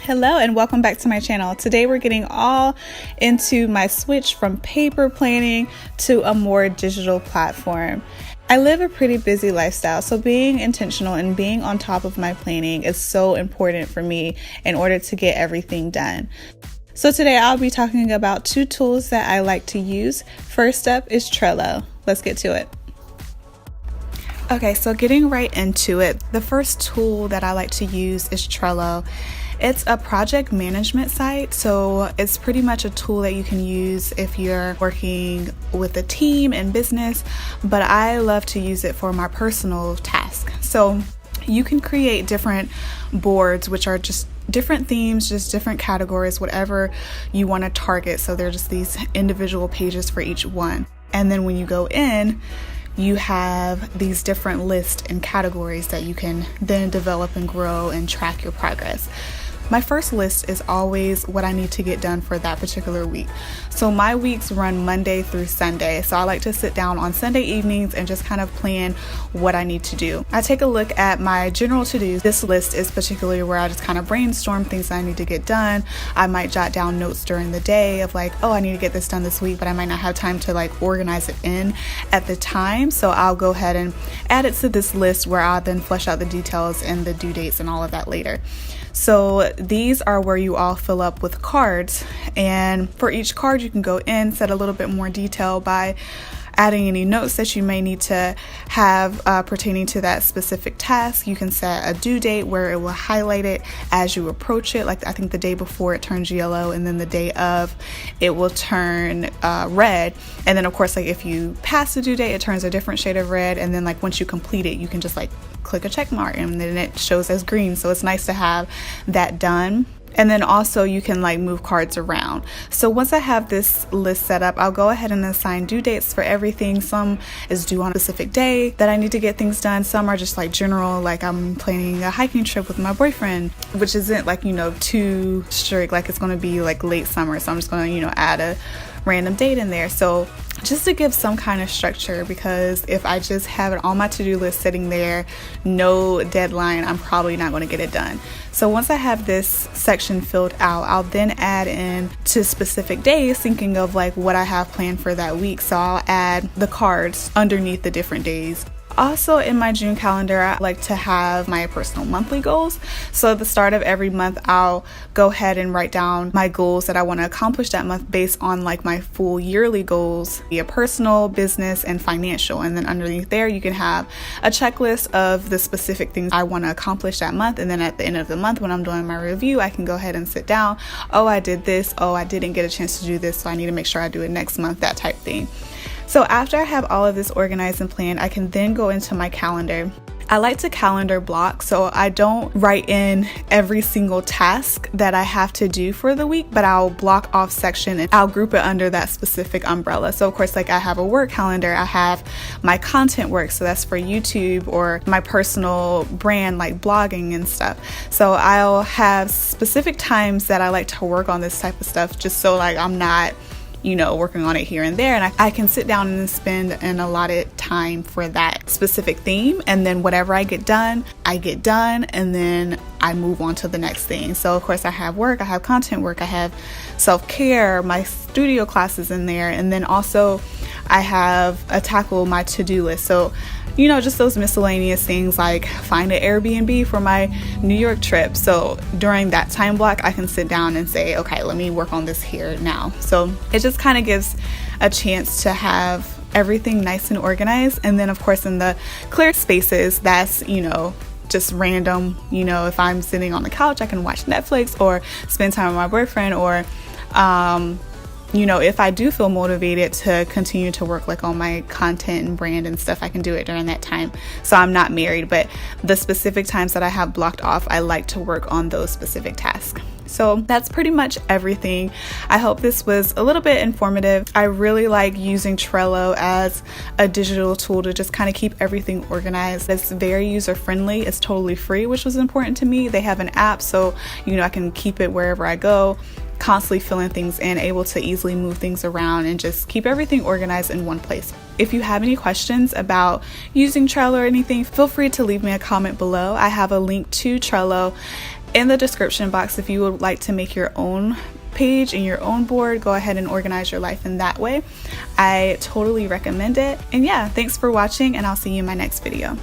Hello and welcome back to my channel. Today we're getting all into my switch from paper planning to a more digital platform. I live a pretty busy lifestyle, so being intentional and being on top of my planning is so important for me in order to get everything done. So today I'll be talking about two tools that I like to use. First up is Trello. Let's get to it. Okay, so getting right into it, the first tool that I like to use is Trello. It's a project management site, so it's pretty much a tool that you can use if you're working with a team and business, but I love to use it for my personal task. So you can create different boards, which are just different themes, just different categories, whatever you want to target. So they're just these individual pages for each one. And then when you go in, you have these different lists and categories that you can then develop and grow and track your progress. My first list is always what I need to get done for that particular week. So my weeks run Monday through Sunday. So I like to sit down on Sunday evenings and just kind of plan what I need to do. I take a look at my general to-dos. This list is particularly where I just kind of brainstorm things that I need to get done. I might jot down notes during the day of like, oh, I need to get this done this week, but I might not have time to like organize it in at the time. So I'll go ahead and add it to this list where I'll then flesh out the details and the due dates and all of that later. So these are where you all fill up with cards, and for each card you can go in, set a little bit more detail by adding any notes that you may need to have pertaining to that specific task. You can set a due date where it will highlight it as you approach it. Like I think the day before it turns yellow, and then the day of it will turn red. And then of course, like if you pass the due date, it turns a different shade of red. And then like once you complete it, you can just like click a check mark and then it shows as green. So it's nice to have that done. And then also you can like move cards around. So once I have this list set up, I'll go ahead and assign due dates for everything. Some is due on a specific day that I need to get things done. Some are just like general, like I'm planning a hiking trip with my boyfriend, which isn't like, too strict. Like it's going to be like late summer. So I'm just going to, add a random date in there. So just to give some kind of structure, because if I just have it on my to-do list sitting there, no deadline, I'm probably not going to get it done. So once I have this section filled out, I'll then add in to specific days, thinking of like what I have planned for that week. So I'll add the cards underneath the different days. Also in my June calendar, I like to have my personal monthly goals. So at the start of every month, I'll go ahead and write down my goals that I want to accomplish that month based on like my full yearly goals, be a personal, business, and financial. And then underneath there, you can have a checklist of the specific things I want to accomplish that month. And then at the end of the month, when I'm doing my review, I can go ahead and sit down. Oh, I did this. Oh, I didn't get a chance to do this, so I need to make sure I do it next month, that type thing. So after I have all of this organized and planned, I can then go into my calendar. I like to calendar block, so I don't write in every single task that I have to do for the week, but I'll block off section and I'll group it under that specific umbrella. So of course, like I have a work calendar, I have my content work, so that's for YouTube or my personal brand like blogging and stuff. So I'll have specific times that I like to work on this type of stuff, just so like I'm not working on it here and there, and I can sit down and spend an allotted time for that specific theme, and then whatever I get done, and then I move on to the next thing. So of course I have work, I have content work, I have self-care, my studio classes in there, and then also I have tackle my to-do list. So just those miscellaneous things like find an Airbnb for my New York trip. So during that time block, I can sit down and say, okay, let me work on this here now. So it just kind of gives a chance to have everything nice and organized. And then of course in the clear spaces, that's, just random. If I'm sitting on the couch, I can watch Netflix or spend time with my boyfriend, or if I do feel motivated to continue to work like on my content and brand and stuff, I can do it during that time. So I'm not married, but the specific times that I have blocked off, I like to work on those specific tasks. So that's pretty much everything. I hope this was a little bit informative. I really like using Trello as a digital tool to just kind of keep everything organized. It's very user friendly. It's totally free, which was important to me. They have an app, so I can keep it wherever I go, constantly filling things in, able to easily move things around and just keep everything organized in one place. If you have any questions about using Trello or anything, feel free to leave me a comment below. I have a link to Trello in the description box if you would like to make your own page and your own board. Go ahead and organize your life in that way. I totally recommend it. And yeah, thanks for watching, and I'll see you in my next video.